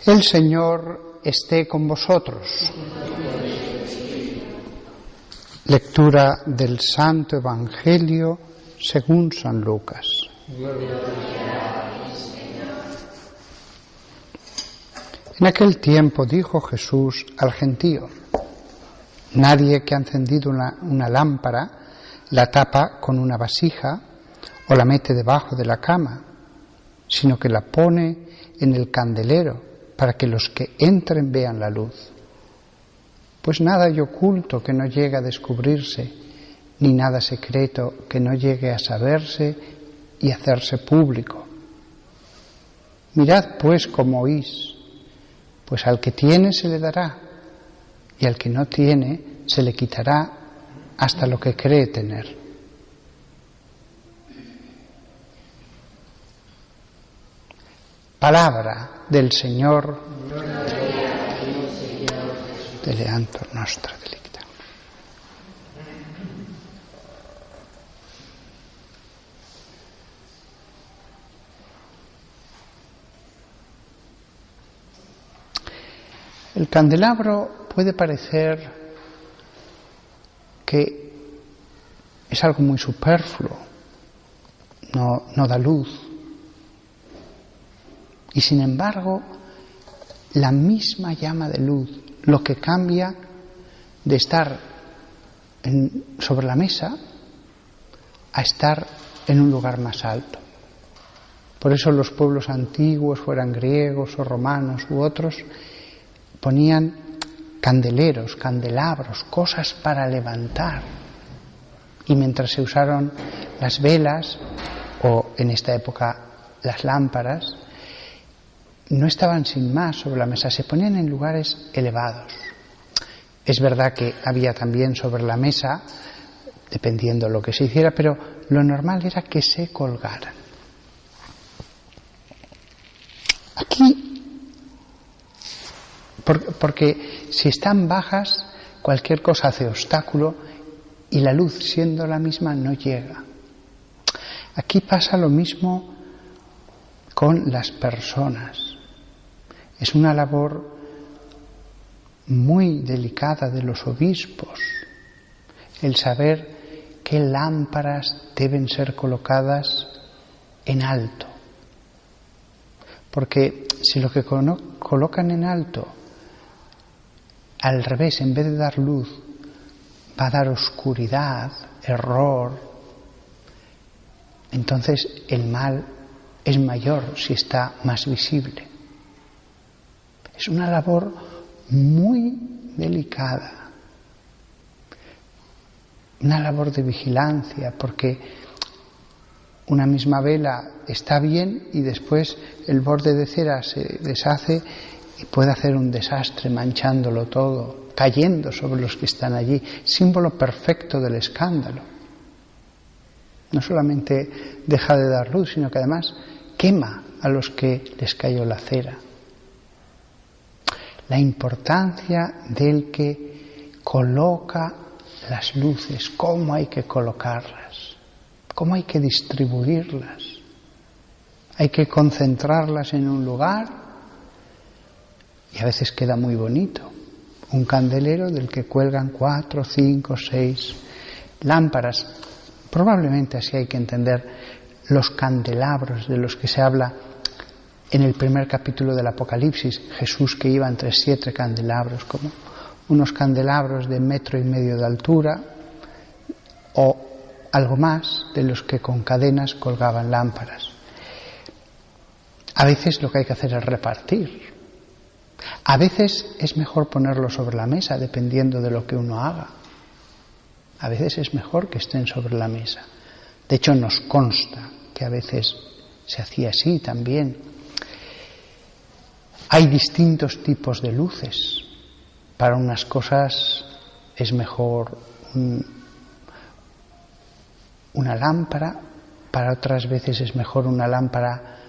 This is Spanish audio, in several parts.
El Señor esté con vosotros. Lectura del Santo Evangelio según San Lucas. En aquel tiempo dijo Jesús al gentío: nadie que ha encendido una lámpara la tapa con una vasija o la mete debajo de la cama, sino que la pone en el candelero para que los que entren vean la luz. Pues nada hay oculto que no llegue a descubrirse, ni nada secreto que no llegue a saberse y hacerse público. Mirad pues cómo oís, pues al que tiene se le dará, y al que no tiene se le quitará hasta lo que cree tener. Palabra del Señor. Deleantur nostra delicta. El candelabro puede parecer que es algo muy superfluo, no da luz. Y sin embargo, la misma llama de luz, lo que cambia de estar sobre la mesa a estar en un lugar más alto. Por eso los pueblos antiguos, fueran griegos o romanos u otros, ponían candeleros, candelabros, cosas para levantar. Y mientras se usaron las velas, o en esta época las lámparas, no estaban sin más sobre la mesa, se ponían en lugares elevados. Es verdad que había también sobre la mesa, dependiendo de lo que se hiciera, pero lo normal era que se colgaran. Aquí, porque si están bajas, cualquier cosa hace obstáculo y la luz, siendo la misma, no llega. Aquí pasa lo mismo con las personas. Es una labor muy delicada de los obispos el saber qué lámparas deben ser colocadas en alto. Porque si lo que colocan en alto, al revés, en vez de dar luz, va a dar oscuridad, error, entonces el mal es mayor si está más visible. Es una labor muy delicada, una labor de vigilancia, porque una misma vela está bien y después el borde de cera se deshace y puede hacer un desastre manchándolo todo, cayendo sobre los que están allí, símbolo perfecto del escándalo. No solamente deja de dar luz, sino que además quema a los que les cayó la cera. La importancia del que coloca las luces, cómo hay que colocarlas, cómo hay que distribuirlas. Hay que concentrarlas en un lugar y a veces queda muy bonito. Un candelero del que cuelgan 4, 5, 6 lámparas. Probablemente así hay que entender los candelabros de los que se habla en el primer capítulo del Apocalipsis, Jesús que iba entre 7 candelabros, como unos candelabros de 1,5 metros de altura o algo más de los que con cadenas colgaban lámparas. A veces lo que hay que hacer es repartir. A veces es mejor ponerlo sobre la mesa, dependiendo de lo que uno haga. A veces es mejor que estén sobre la mesa. De hecho, nos consta que a veces se hacía así también. Hay distintos tipos de luces. Para unas cosas es mejor una lámpara, para otras veces es mejor una lámpara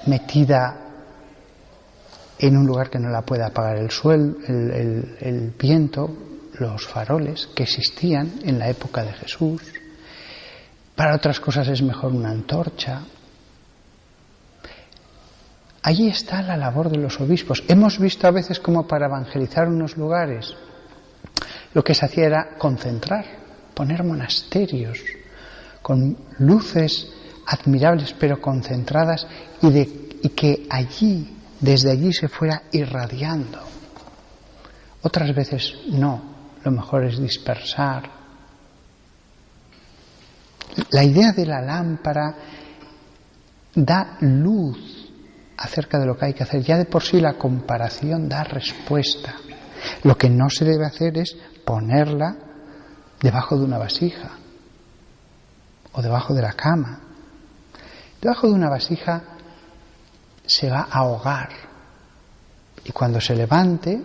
metida en un lugar que no la pueda apagar el viento, los faroles que existían en la época de Jesús. Para otras cosas es mejor una antorcha. allí está la labor de los obispos. Hemos visto a veces como para evangelizar unos lugares lo que se hacía era concentrar, poner monasterios con luces admirables pero concentradas y que allí, desde allí se fuera irradiando. Otras veces no, lo mejor es dispersar. La idea de la lámpara da luz acerca de lo que hay que hacer. Ya de por sí la comparación da respuesta. Lo que no se debe hacer es ponerla debajo de una vasija o debajo de la cama. Debajo de una vasija se va a ahogar y cuando se levante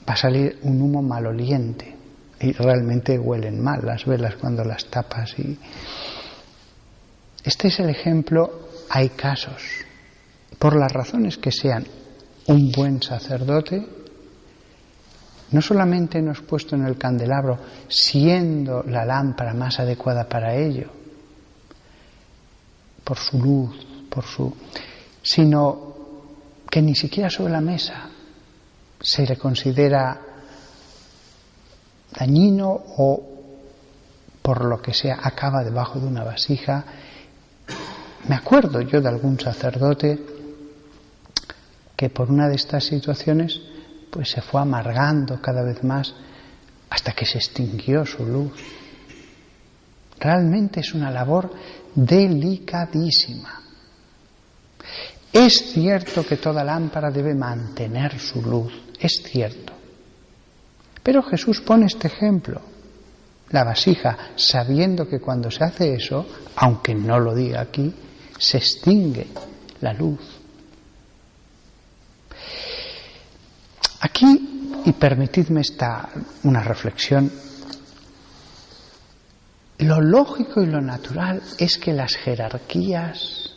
va a salir un humo maloliente y realmente huelen mal las velas cuando las tapas. Este es el ejemplo. Hay casos, por las razones que sean, un buen sacerdote no solamente no es puesto en el candelabro siendo la lámpara más adecuada para ello, por su luz, sino que ni siquiera sobre la mesa se le considera dañino o por lo que sea acaba debajo de una vasija. Me acuerdo yo de algún sacerdote que por una de estas situaciones pues se fue amargando cada vez más hasta que se extinguió su luz. Realmente es una labor delicadísima. Es cierto que toda lámpara debe mantener su luz, es cierto. Pero Jesús pone este ejemplo, la vasija, sabiendo que cuando se hace eso, aunque no lo diga aquí, se extingue la luz. Aquí, y permitidme una reflexión, lo lógico y lo natural es que las jerarquías,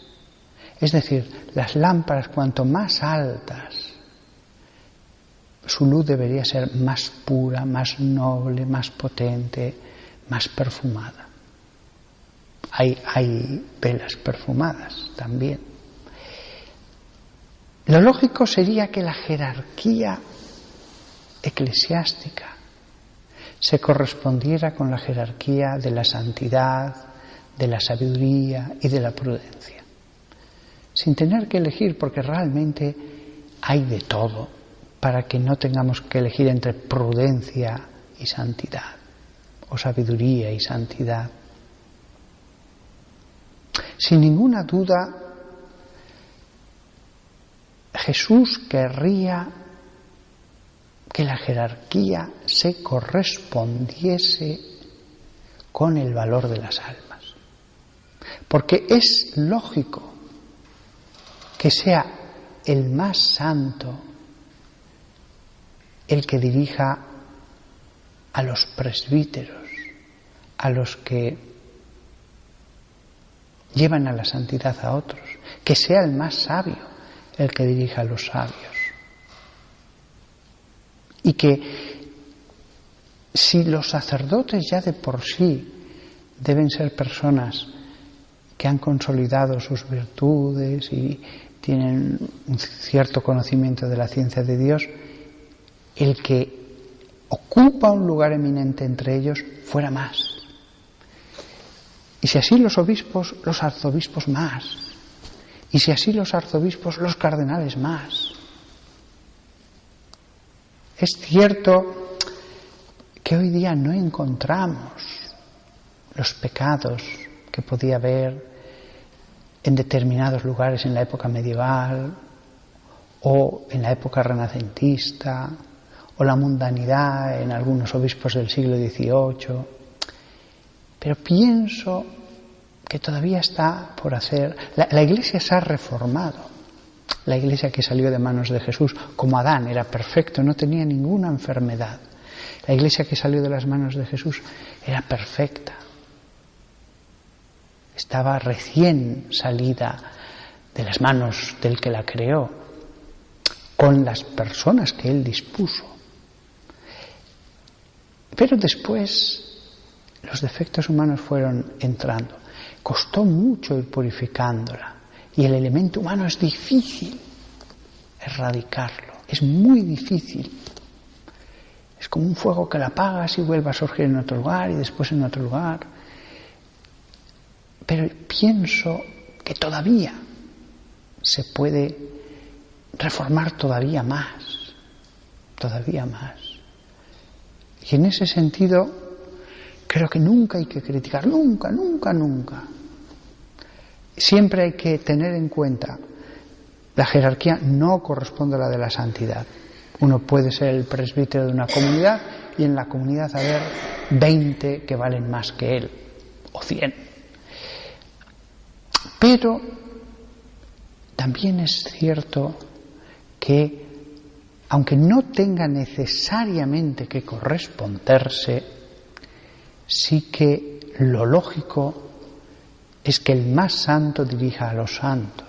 es decir, las lámparas cuanto más altas, su luz debería ser más pura, más noble, más potente, más perfumada. Hay velas perfumadas también. Lo lógico sería que la jerarquía eclesiástica se correspondiera con la jerarquía de la santidad, de la sabiduría y de la prudencia. Sin tener que elegir, porque realmente hay de todo, para que no tengamos que elegir entre prudencia y santidad, o sabiduría y santidad. Sin ninguna duda, Jesús querría que la jerarquía se correspondiese con el valor de las almas. Porque es lógico que sea el más santo el que dirija a los presbíteros, a los que llevan a la santidad a otros, que sea el más sabio el que dirija a los sabios. Y que si los sacerdotes ya de por sí deben ser personas que han consolidado sus virtudes y tienen un cierto conocimiento de la ciencia de Dios, el que ocupa un lugar eminente entre ellos fuera más. Y si así los obispos, los arzobispos más. Y si así los arzobispos, los cardenales más. Es cierto que hoy día no encontramos los pecados que podía haber en determinados lugares en la época medieval o en la época renacentista o la mundanidad en algunos obispos del siglo XVIII, pero pienso que todavía está por hacer. La Iglesia se ha reformado. La Iglesia que salió de manos de Jesús, como Adán, era perfecto, no tenía ninguna enfermedad. La Iglesia que salió de las manos de Jesús era perfecta. Estaba recién salida de las manos del que la creó, con las personas que Él dispuso. Pero después los defectos humanos fueron entrando. Costó mucho ir purificándola. Y el elemento humano es difícil erradicarlo. Es muy difícil. Es como un fuego que lo apagas y vuelve a surgir en otro lugar y después en otro lugar. Pero pienso que todavía se puede reformar todavía más. Y en ese sentido creo que nunca hay que criticar, nunca. Siempre hay que tener en cuenta la jerarquía no corresponde a la de la santidad. Uno puede ser el presbítero de una comunidad y en la comunidad haber 20 que valen más que él, o 100. Pero también es cierto que, aunque no tenga necesariamente que corresponderse, sí que lo lógico es que el más santo dirija a los santos.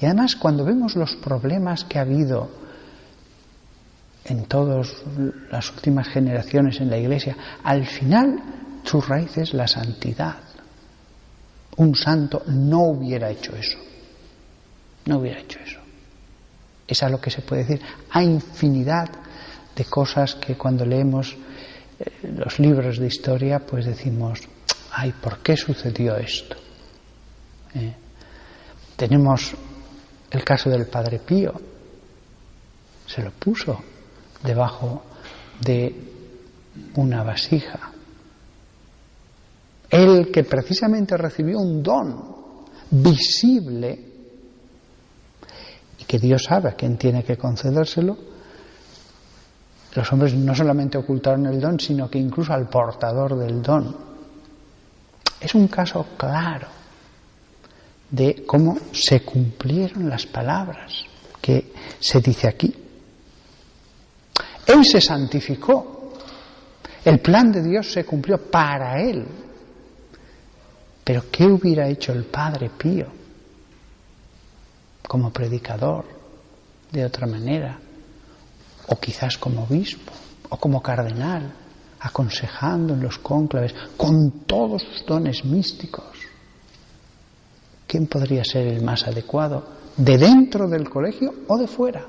Y además, cuando vemos los problemas que ha habido en todas las últimas generaciones en la Iglesia, al final su raíz es la santidad. Un santo no hubiera hecho eso. Es a lo que se puede decir. Hay infinidad de cosas que cuando leemos los libros de historia, pues decimos, ay, ¿por qué sucedió esto? Tenemos el caso del Padre Pío. Se lo puso debajo de una vasija. Él, que precisamente recibió un don visible y que Dios sabe a quién tiene que concedérselo, los hombres no solamente ocultaron el don, sino que incluso al portador del don. Es un caso claro de cómo se cumplieron las palabras que se dice aquí. Él se santificó. El plan de Dios se cumplió para él. Pero ¿qué hubiera hecho el Padre Pío como predicador de otra manera? O quizás como obispo, o como cardenal, aconsejando en los cónclaves, con todos sus dones místicos. ¿Quién podría ser el más adecuado? ¿De dentro del colegio o de fuera?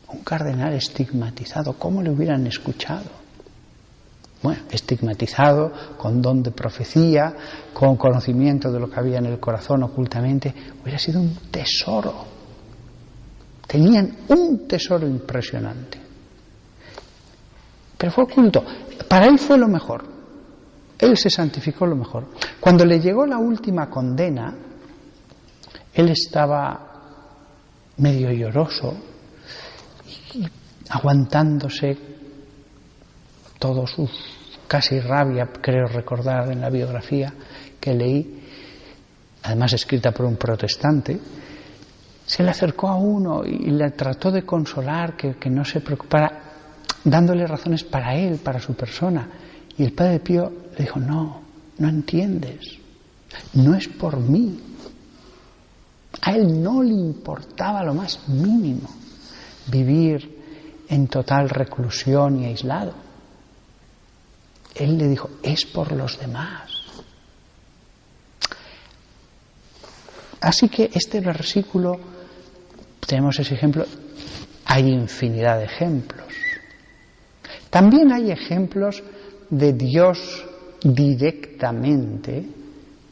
Un cardenal estigmatizado, ¿cómo le hubieran escuchado? Bueno, estigmatizado, con don de profecía, con conocimiento de lo que había en el corazón ocultamente, hubiera sido un tesoro. Tenían un tesoro impresionante. Pero fue oculto. Para él fue lo mejor. Él se santificó lo mejor. Cuando le llegó la última condena, él estaba medio lloroso y aguantándose todos sus casi rabia, creo recordar en la biografía que leí, además escrita por un protestante. Se le acercó a uno y le trató de consolar, que no se preocupara, dándole razones para él, para su persona. Y el Padre Pío le dijo, no entiendes, no es por mí. A él no le importaba lo más mínimo vivir en total reclusión y aislado. Él le dijo, es por los demás. Así que este versículo, tenemos ese ejemplo, hay infinidad de ejemplos. También hay ejemplos de Dios directamente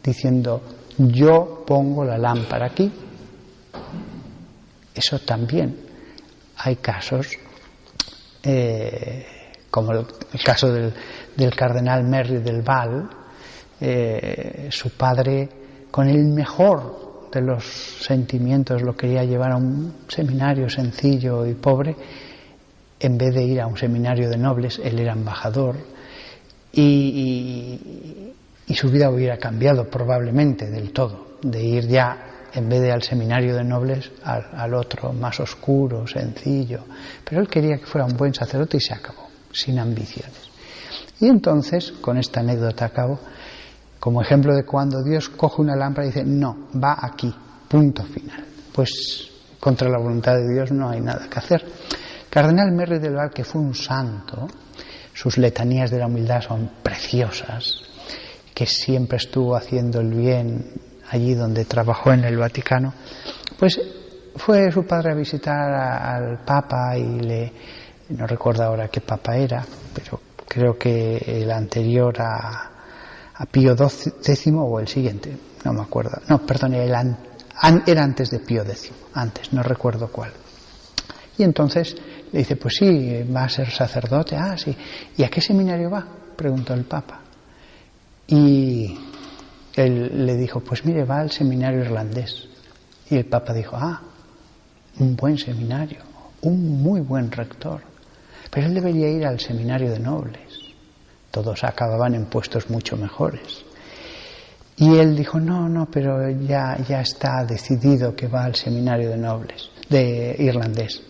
diciendo, yo pongo la lámpara aquí. Eso también. Hay casos, como el caso del cardenal Merry del Val, su padre, con el mejor de los sentimientos, lo quería llevar a un seminario sencillo y pobre, en vez de ir a un seminario de nobles. Él era embajador y su vida hubiera cambiado probablemente del todo, de ir ya, en vez de al seminario de nobles, al otro más oscuro, sencillo. Pero él quería que fuera un buen sacerdote y se acabó, sin ambiciones. Y entonces, con esta anécdota acabo, como ejemplo de cuando Dios coge una lámpara y dice, no, va aquí, punto final. Pues contra la voluntad de Dios no hay nada que hacer. Cardenal Merry del Val, que fue un santo, sus letanías de la humildad son preciosas, que siempre estuvo haciendo el bien allí donde trabajó en el Vaticano, pues fue su padre a visitar al Papa y no recuerdo ahora qué Papa era, pero creo que el anterior a Pío X o el siguiente, no me acuerdo, no, perdón, era antes de Pío X, antes, no recuerdo cuál. Y entonces le dice, pues sí, va a ser sacerdote. Ah, sí. ¿Y a qué seminario va?, preguntó el Papa. Y él le dijo, pues mire, va al seminario irlandés. Y el Papa dijo, un buen seminario, un muy buen rector. Pero él debería ir al seminario de nobles. Todos acababan en puestos mucho mejores. Y él dijo, no, pero ya está decidido que va al seminario de nobles, de irlandés.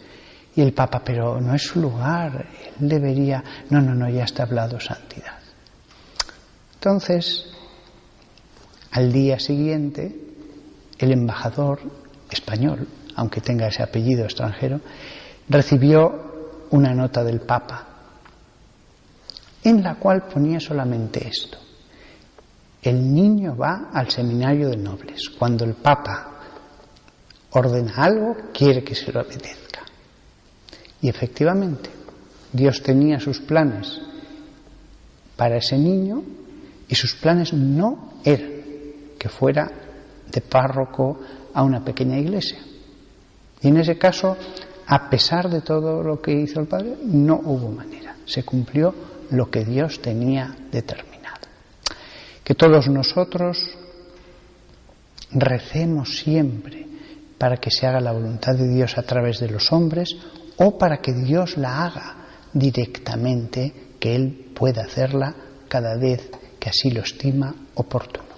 Y el Papa, pero no es su lugar, él debería... No, ya está hablado santidad. Entonces, al día siguiente, el embajador español, aunque tenga ese apellido extranjero, recibió una nota del Papa, en la cual ponía solamente esto: el niño va al seminario de nobles. Cuando el Papa ordena algo, quiere que se lo obedezca. Y efectivamente, Dios tenía sus planes para ese niño, y sus planes no eran que fuera de párroco a una pequeña iglesia. Y en ese caso, a pesar de todo lo que hizo el padre, no hubo manera. Se cumplió lo que Dios tenía determinado. Que todos nosotros recemos siempre para que se haga la voluntad de Dios a través de los hombres, o para que Dios la haga directamente, que Él pueda hacerla cada vez que así lo estima oportuno.